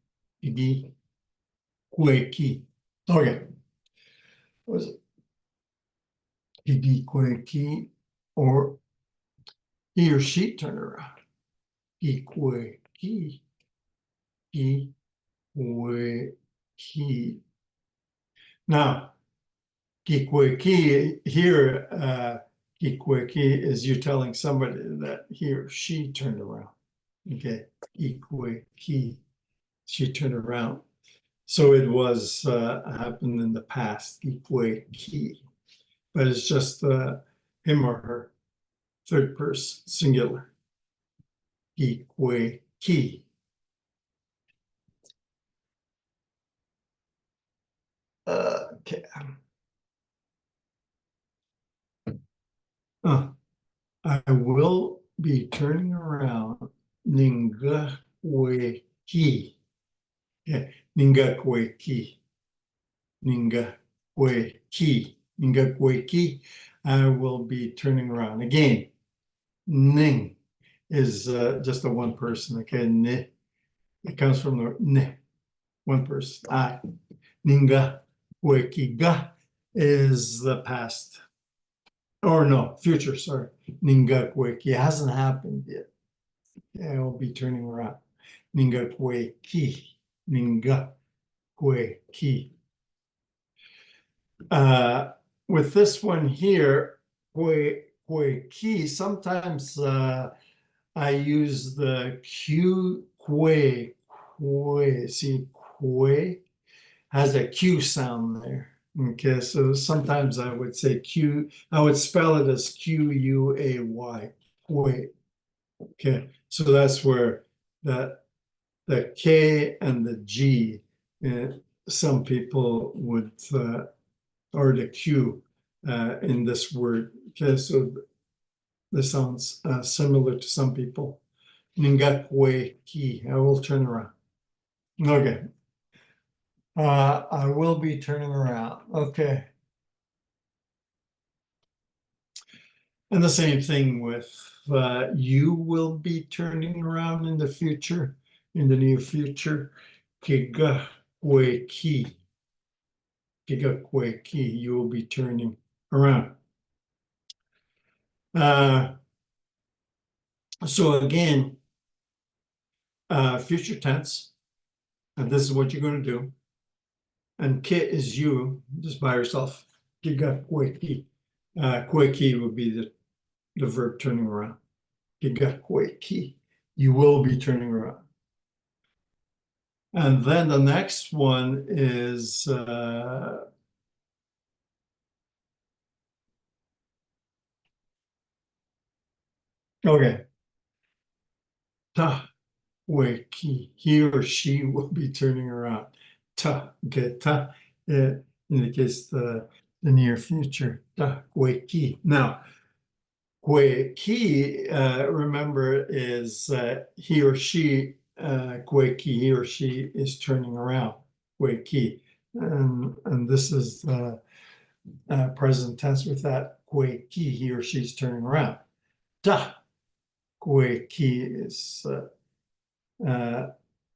Kihkayndahsohwin. Okay. What was it? Kihkayndahsohwin, or he or she turned around. Kihkayndahsohwin. Now, Kihkayndahsohwin here, Kihkayndahsohwin is you telling somebody that he or she turned around. Okay, Kihkayndahsohwin, she turned around. So it was happened in the past, Kihkayndahsohwin, but it's just him or her, third person, singular. Kihkayndahsohwin. Okay. I will be turning around. Ninhnggeepihmohsay. Okay. Ninhnggeepihmohsay. Ninhnggeepihmohsay. Ninhnggeepihmohsay. I will be turning around. Again, Ning is just a one person. Okay. Ni. It comes from the Ni. One person. I. Ninhnggeepihmohsay. Ga is the past. Or no, future, sorry. Ninhnggeepihmohsay. It hasn't happened yet. I will be turning around. Ninhnggeepihmohsay. Ninhnggeepihmohsay. With this one here, kwe, sometimes I use the Q, kwe. See, kwe has a Q sound there. Okay, so sometimes I would say Q, I would spell it as Q-U-A-Y, kwe. Okay, so that's where the K and the G, some people would, or the Q in this word. Okay, so this sounds similar to some people. Ninhnggeepihmohsay. I will turn around. Okay. I will be turning around. Okay. And the same thing with you will be turning around in the future, in the near future. Kihkayndahsohwin. Kihkayndahsohwin, you will be turning around. So again, future tense, and this is what you're going to do. And ki is you, just by yourself. Kihkayndahsohwin. Kihkayndahsohwin would be the verb turning around. Kihkayndahsohwin. You will be turning around. And then the next one is okay. Tahweki, he or she will be turning around. Ta, okay, ta indicates the near future. Tahweki. Now, Kweki, remember, is he or she. Kweki, he or she is turning around. Kweki, and this is the present tense with that. Kweki, he or she's turning around. Ta. Kweki is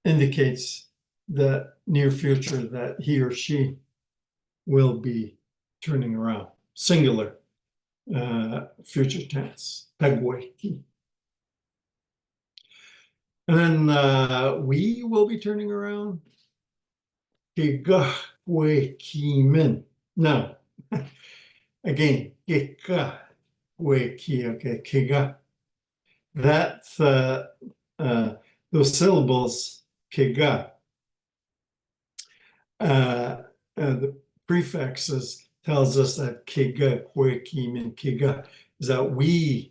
indicates the near future that he or she will be turning around. Singular, future tense. Pegweki. And then we will be turning around. Nihngahpihmohsaymin. Now, again, Kihkayndahsohwin, okay, Kihga. That those syllables, Kihga, the prefixes tells us that Nihnggeepihmohsaymin, Kihga, is that we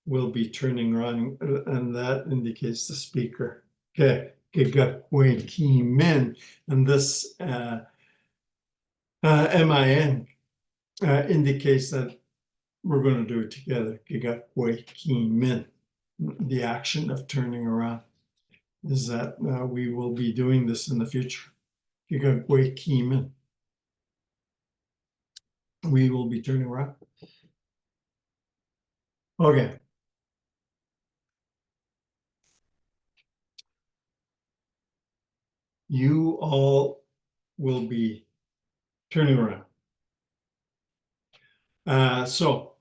will be turning around, and that indicates the speaker. Okay, Nihnggeepihmohsaymin, and this min indicates that we're going to do it together. Nihnggeepihmohsaymin. The action of turning around is that we will be doing this in the future. Nihnggeepihmohsaymin. We will be turning around. Okay. You all will be turning around. So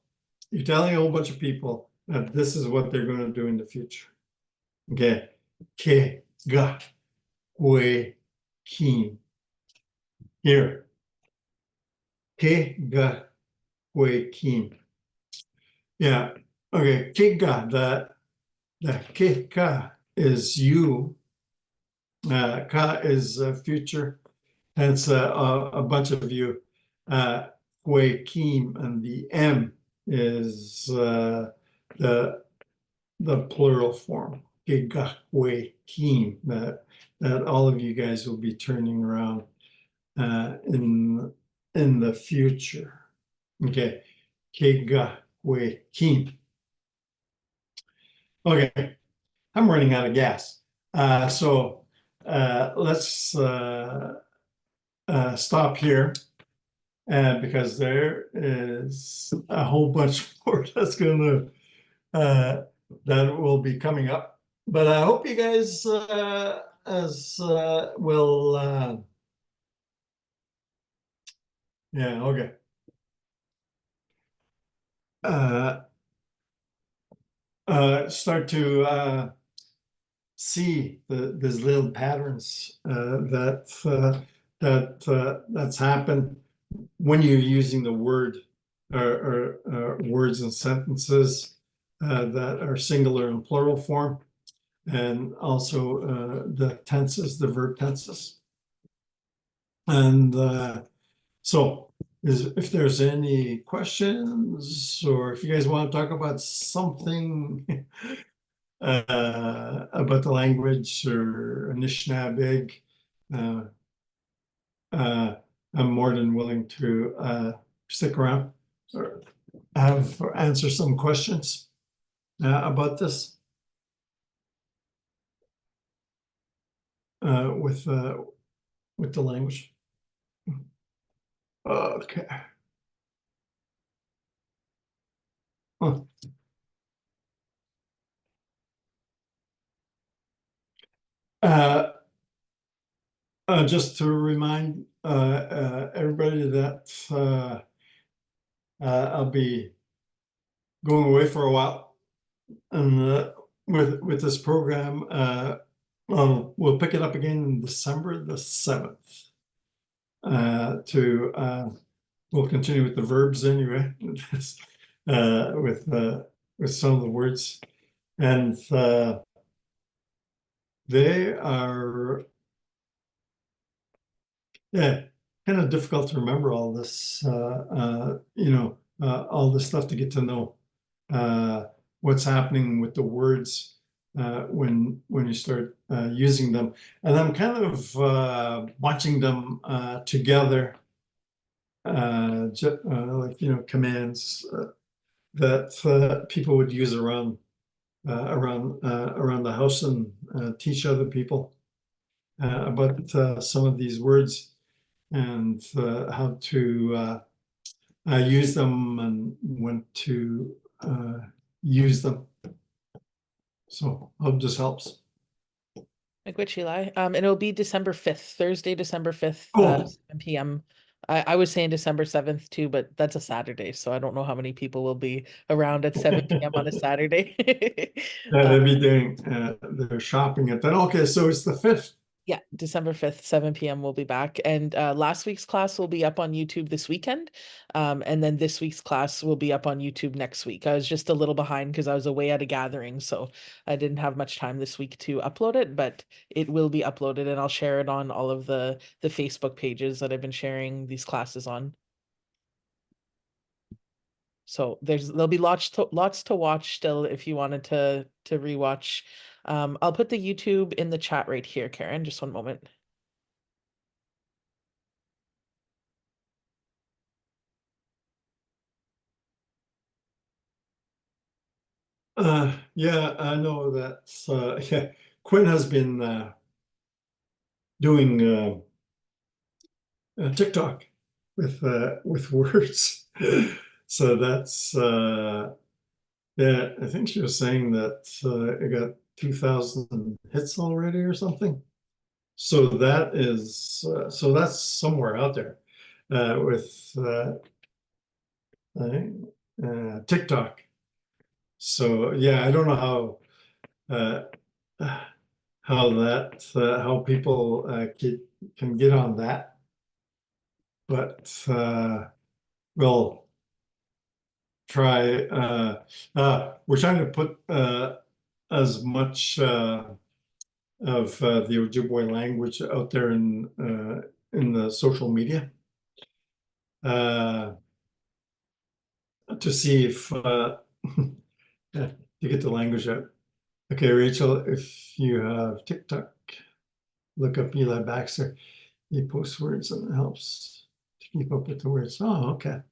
you're telling a whole bunch of people that this is what they're going to do in the future. Okay. Kihkayndahsohwin. Here. Kihkayndahsohwin. Yeah. Okay. Kihka, the kihka is you. Ka is future. Hence a bunch of you. Hwaykim, and the M is the plural form. Nihngahpihmohsay, that all of you guys will be turning around in the future. Okay. Nihngahpihmohsay. Okay. I'm running out of gas. So let's stop here. Because there is a whole bunch more that's gonna that will be coming up. But I hope you guys will yeah, okay. Start to see these little patterns that's happened when you're using the word or words and sentences that are singular and plural form, and also the tenses, the verb tenses. And so if there's any questions, or if you guys want to talk about something about the language or Anishinnaabaymohwin, I'm more than willing to stick around or answer some questions about this with the language. Okay. Huh. Just to remind everybody that I'll be going away for a while, and with this program, we'll pick it up again in December the 7th. We'll continue with the verbs anyway, with some of the words, and they are kind of difficult to remember all this, all this stuff to get to know what's happening with the words when you start using them. And I'm kind of watching them together, like, commands that people would use around the house and teach other people about some of these words and how to use them and when to use them. So I hope this helps. Like which, Eli? And it'll be December 5th, Thursday, December 5th, Oh. 7 p.m. I was saying December 7th too, but that's a Saturday, so I don't know how many people will be around at 7 p.m. on a Saturday. Yeah, they'll be doing their shopping at that. Okay, so it's the 5th. Yeah, December 5th, 7 p.m. we'll be back. And last week's class will be up on YouTube this weekend. And then this week's class will be up on YouTube next week. I was just a little behind because I was away at a gathering, so I didn't have much time this week to upload it, but it will be uploaded and I'll share it on all of the Facebook pages that I've been sharing these classes on. So there'll be lots to watch still if you wanted to rewatch. I'll put the YouTube in the chat right here, Karen. Just one moment. Yeah, I know that. Yeah, Quinn has been doing TikTok with words. So that's yeah, I think she was saying that it got 2,000 hits already or something. So that is so that's somewhere out there with TikTok. So yeah, I don't know how people can get on that, but we'll try. We're trying to put as much of the Ojibwe language out there in the social media to see if to get the language out. Okay, Rachel, if you have TikTok, look up Eli Baxter. He posts words and it helps to keep up with the words. Oh, okay.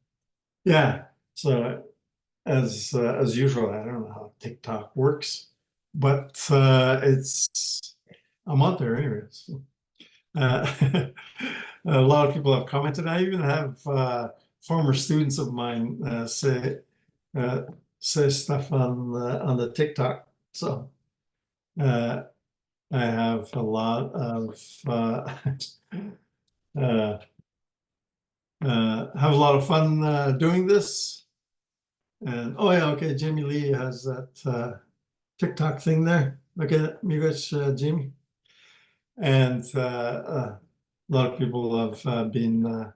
Yeah. So as usual, I don't know how TikTok works, but I'm out there anyway. So, a lot of people have commented. I even have former students of mine say stuff on the TikTok. So I have a lot of fun doing this. And oh yeah, okay, Jamie Lee has that TikTok thing there. Look at it, Miigwech, Jamie. And a lot of people have been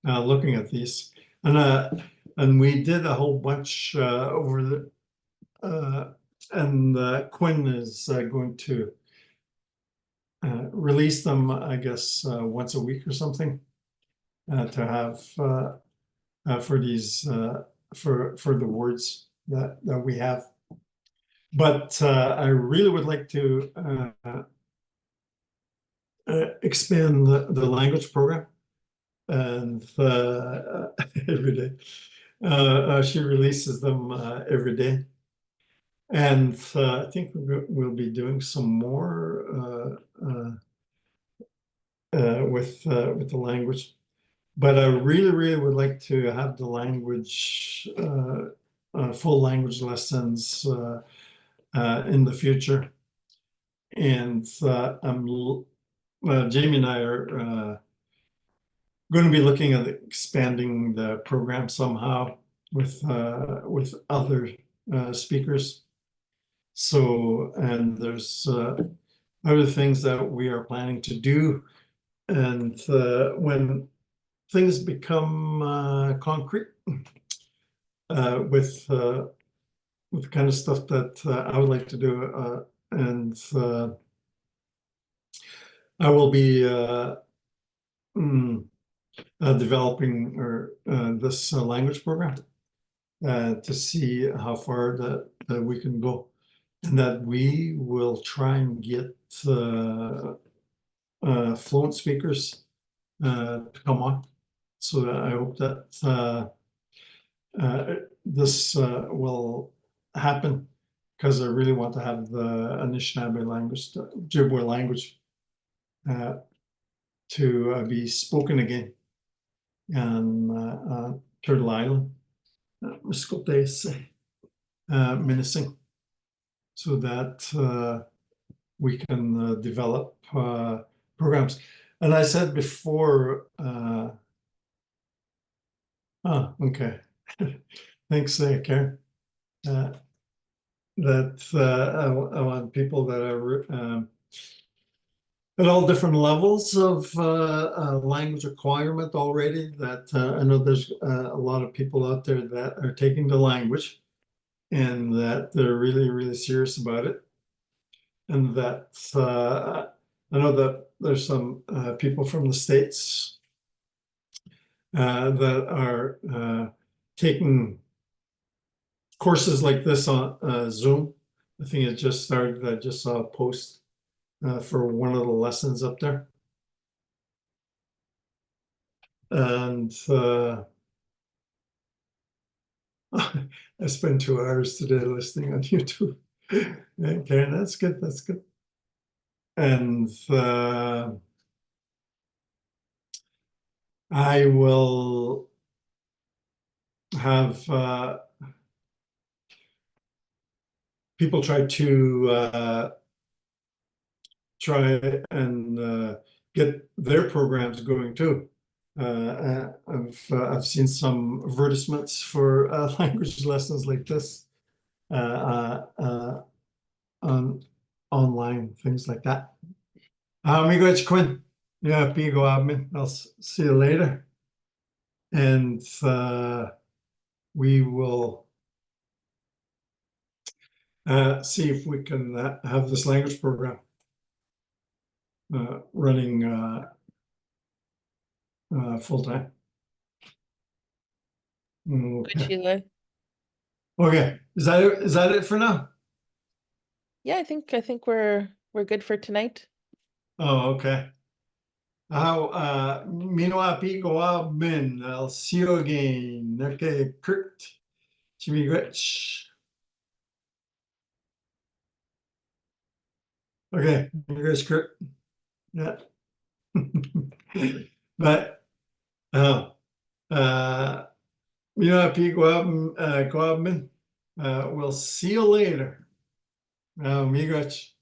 looking at these, and we did a whole bunch over the. And Quinn is going to release them, I guess, once a week or something to have for these for the words that we have. But I really would like to expand the language program, and every day she releases them every day. And I think we'll be doing some more with the language, but I really would like to have the language full language lessons in the future. And I'm Jamie and I are going to be looking at expanding the program somehow with other speakers. So, and there's other things that we are planning to do, and when things become concrete with the kind of stuff that I would like to do, and I will be developing this language program to see how far that we can go, and that we will try and get fluent speakers to come on. So I hope that this will happen, because I really want to have the Anishinaabe language, the Ojibwe language, to be spoken again on Turtle Island, Menacing, so that we can develop programs. And I said before, okay, thanks, Karen, that I want people that are at all different levels of language acquirement already. That I know there's a lot of people out there that are taking the language and that they're really, really serious about it. And that I know that there's some people from the States that are taking courses like this on Zoom. I think it just started. I just saw a post for one of the lessons up there. And I spent 2 hours today listening on YouTube. Okay, that's good, that's good. And I will have people try and get their programs going too. I've seen some advertisements for language lessons like this on online, things like that. Kihkayndahsohwin. Yeah, Pihmihpahtoo. I'll see you later. And we will see if we can have this language program running full time. Good, Sheila. Okay, is that it for now? Yeah, I think we're good for tonight. Oh, okay. Nihnggeepihmohsaymin. I'll see you again. Okay, Kurt. Rich. Okay, here's Kurt. Yeah. But Nihnggeepihmohsaymin. We'll see you later. Rich.